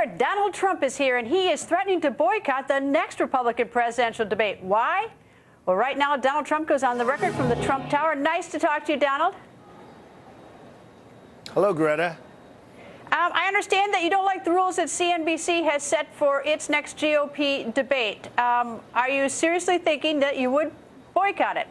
Jared, Donald Trump is here, and he is threatening to boycott the next Republican presidential debate. Why? Well, right now, Donald Trump goes on the record from the Trump Tower. Nice to talk to you, Donald. Hello, Greta. I understand that you don't like the rules that CNBC has set for its next GOP debate. Are you seriously thinking that you would boycott it?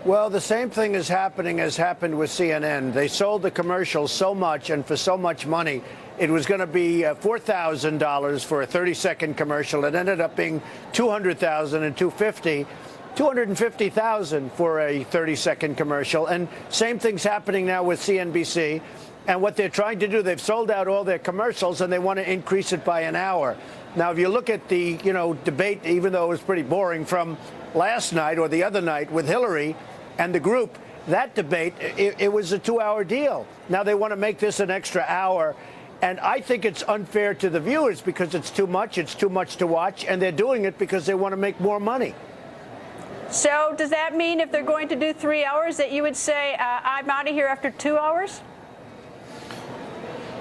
Well, the same thing is happening as happened with CNN. They sold the commercials so much and for so much money. It was going to be $4,000 for a 30-second commercial. It ended up being $200,000 and $250,000 for a 30-second commercial. And same thing's happening now with CNBC. And what they're trying to do, they've sold out all their commercials and they want to increase it by an hour. Now, if you look at the, debate, even though it was pretty boring from last night or the other night with Hillary and the group, that debate, it was a 2-hour deal. Now they want to make this an extra hour. And I think it's unfair to the viewers because it's too much to watch, and they're doing it because they want to make more money. So does that mean if they're going to do 3 hours that you would say, I'm out of here after 2 hours?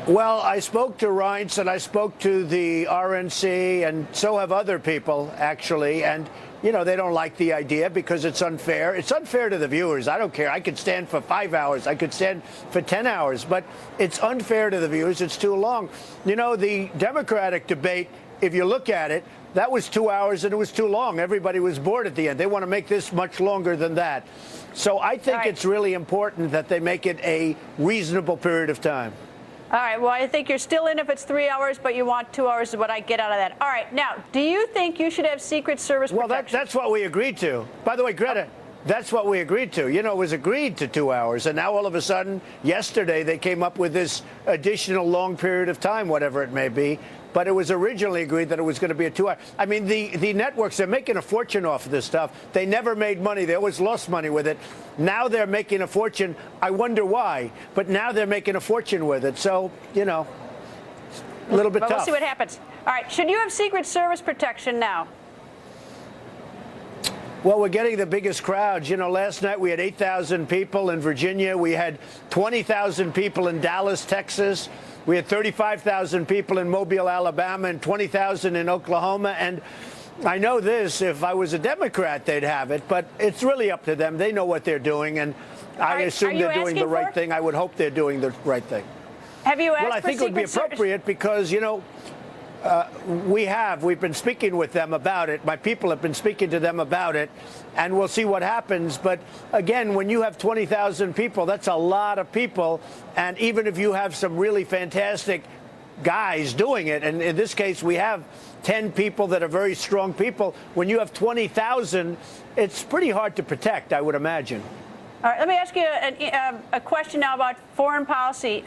Well, I spoke to Reince and I spoke to the RNC, and so have other people, actually. And, they don't like the idea because it's unfair. It's unfair to the viewers. I don't care. I could stand for 5 hours. I could stand for 10 hours. But it's unfair to the viewers. It's too long. The Democratic debate, if you look at it, that was 2 hours and it was too long. Everybody was bored at the end. They want to make this much longer than that. So I think it's really important that they make it a reasonable period of time. All right. Well, I think you're still in if it's 3 hours, but you want 2 hours is what I get out of that. All right. Now, do you think you should have Secret Service protection? Well, that's what we agreed to. By the way, Greta, that's what we agreed to. It was agreed to 2 hours. And now all of a sudden, yesterday, they came up with this additional long period of time, whatever it may be. But it was originally agreed that it was going to be a 2 hour. I mean, the networks, they're making a fortune off of this stuff. They never made money. They always lost money with it. Now they're making a fortune. I wonder why. But now they're making a fortune with it. So, a little bit tough. We'll see what happens. All right. Should you have Secret Service protection now? Well, we're getting the biggest crowds. Last night we had 8,000 people in Virginia. We had 20,000 people in Dallas, Texas. We had 35,000 people in Mobile, Alabama, and 20,000 in Oklahoma. And I know this, if I was a Democrat, they'd have it. But it's really up to them. They know what they're doing. And I assume they're doing the right thing. I would hope they're doing the right thing. Have you asked Well, I think it would be appropriate because, we've been speaking with them about it. My people have been speaking to them about it, and we'll see what happens. But again, when you have 20,000 people, that's a lot of people. And even if you have some really fantastic guys doing it, and in this case, we have 10 people that are very strong people. When you have 20,000, it's pretty hard to protect, I would imagine. All right, let me ask you a question now about foreign policy.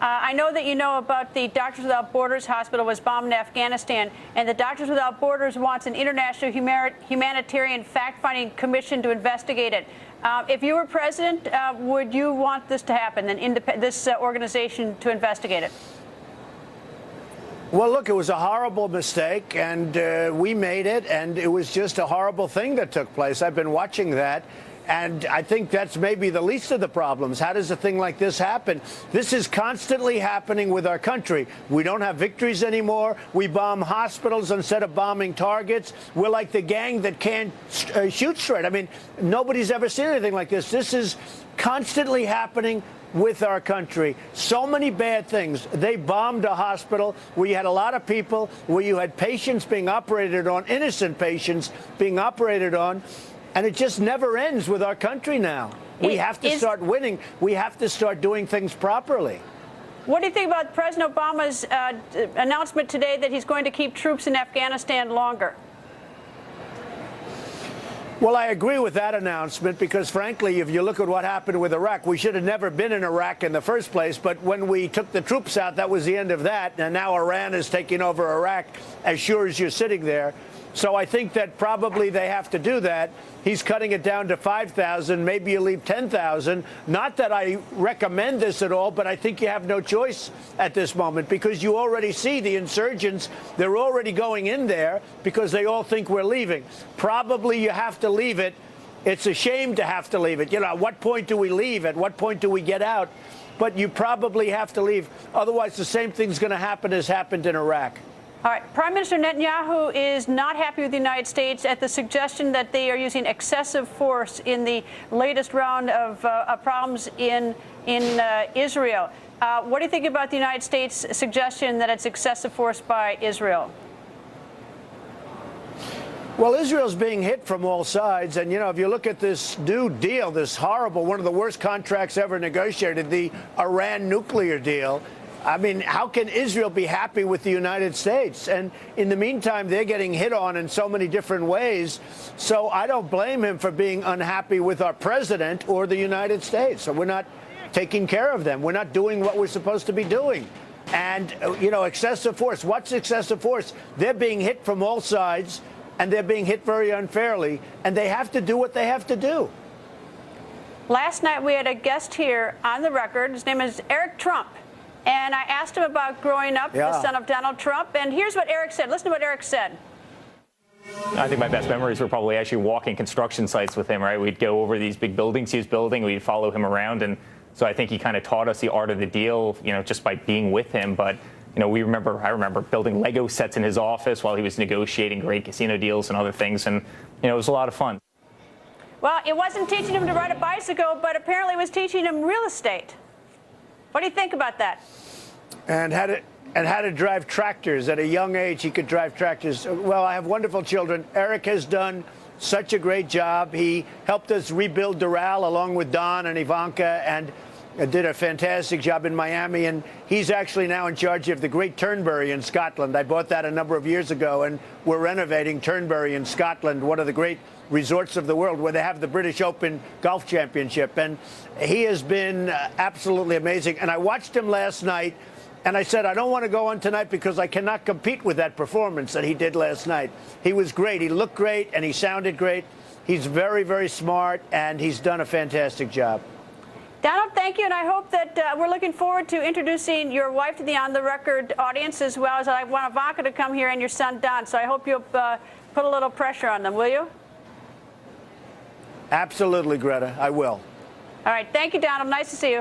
I know that you know about the Doctors Without Borders hospital was bombed in Afghanistan, and the Doctors Without Borders wants an international humanitarian fact-finding commission to investigate it. If you were president, would you want this to happen, this organization to investigate it? Well, look, it was a horrible mistake, and we made it, and it was just a horrible thing that took place. I've been watching that. And I think that's maybe the least of the problems. How does a thing like this happen? This is constantly happening with our country. We don't have victories anymore. We bomb hospitals instead of bombing targets. We're like the gang that can't shoot straight. I mean, nobody's ever seen anything like this. This is constantly happening with our country. So many bad things. They bombed a hospital where you had a lot of people, where you had patients being operated on, innocent patients being operated on. And it just never ends with our country now. We have to start winning. We have to start doing things properly. What do you think about President Obama's announcement today that he's going to keep troops in Afghanistan longer? Well, I agree with that announcement because, frankly, if you look at what happened with Iraq, we should have never been in Iraq in the first place. But when we took the troops out, that was the end of that. And now Iran is taking over Iraq as sure as you're sitting there. So I think that probably they have to do that. He's cutting it down to 5,000. Maybe you leave 10,000. Not that I recommend this at all, but I think you have no choice at this moment because you already see the insurgents. They're already going in there because they all think we're leaving. Probably you have to leave it. It's a shame to have to leave it. At what point do we leave? At what point do we get out? but you probably have to leave. Otherwise, the same thing's going to happen as happened in Iraq. All right. Prime Minister Netanyahu is not happy with the United States at the suggestion that they are using excessive force in the latest round of problems in Israel. What do you think about the United States' suggestion that it's excessive force by Israel? Well, Israel's being hit from all sides. And, you know, if you look at this new deal, this horrible, one of the worst contracts ever negotiated, the Iran nuclear deal, I mean, how can Israel be happy with the United States? And in the meantime, they're getting hit on in so many different ways. So I don't blame him for being unhappy with our president or the United States. So we're not taking care of them. We're not doing what we're supposed to be doing. And, you know, excessive force. What's excessive force? They're being hit from all sides, and they're being hit very unfairly, and they have to do what they have to do. Last night, we had a guest here on the record. His name is Eric Trump. And I asked him about growing up, the son of Donald Trump. And here's what Eric said. Listen to what Eric said. I think my best memories were probably actually walking construction sites with him, right? We'd go over these big buildings he was building. We'd follow him around. And so I think he kind of taught us the art of the deal, you know, just by being with him. But, you know, I remember building Lego sets in his office while he was negotiating great casino deals and other things. And, you know, it was a lot of fun. Well, it wasn't teaching him to ride a bicycle, but apparently it was teaching him real estate. What do you think about that? And how to drive tractors. At a young age, he could drive tractors. Well, I have wonderful children. Eric has done such a great job. He helped us rebuild Doral along with Don and Ivanka, and did a fantastic job in Miami. And he's actually now in charge of the Great Turnberry in Scotland. I bought that a number of years ago, and we're renovating Turnberry in Scotland, one of the great resorts of the world, where they have the British Open Golf Championship. And he has been absolutely amazing. And I watched him last night, and I said, I don't want to go on tonight because I cannot compete with that performance that he did last night. He was great. He looked great, and he sounded great. He's very, very smart, and he's done a fantastic job. Donald, thank you, and I hope that we're looking forward to introducing your wife to the On the Record audience, as well as I want Ivanka to come here and your son, Don. So I hope you'll put a little pressure on them, will you? Absolutely, Greta. I will. All right. Thank you, Donald. Nice to see you.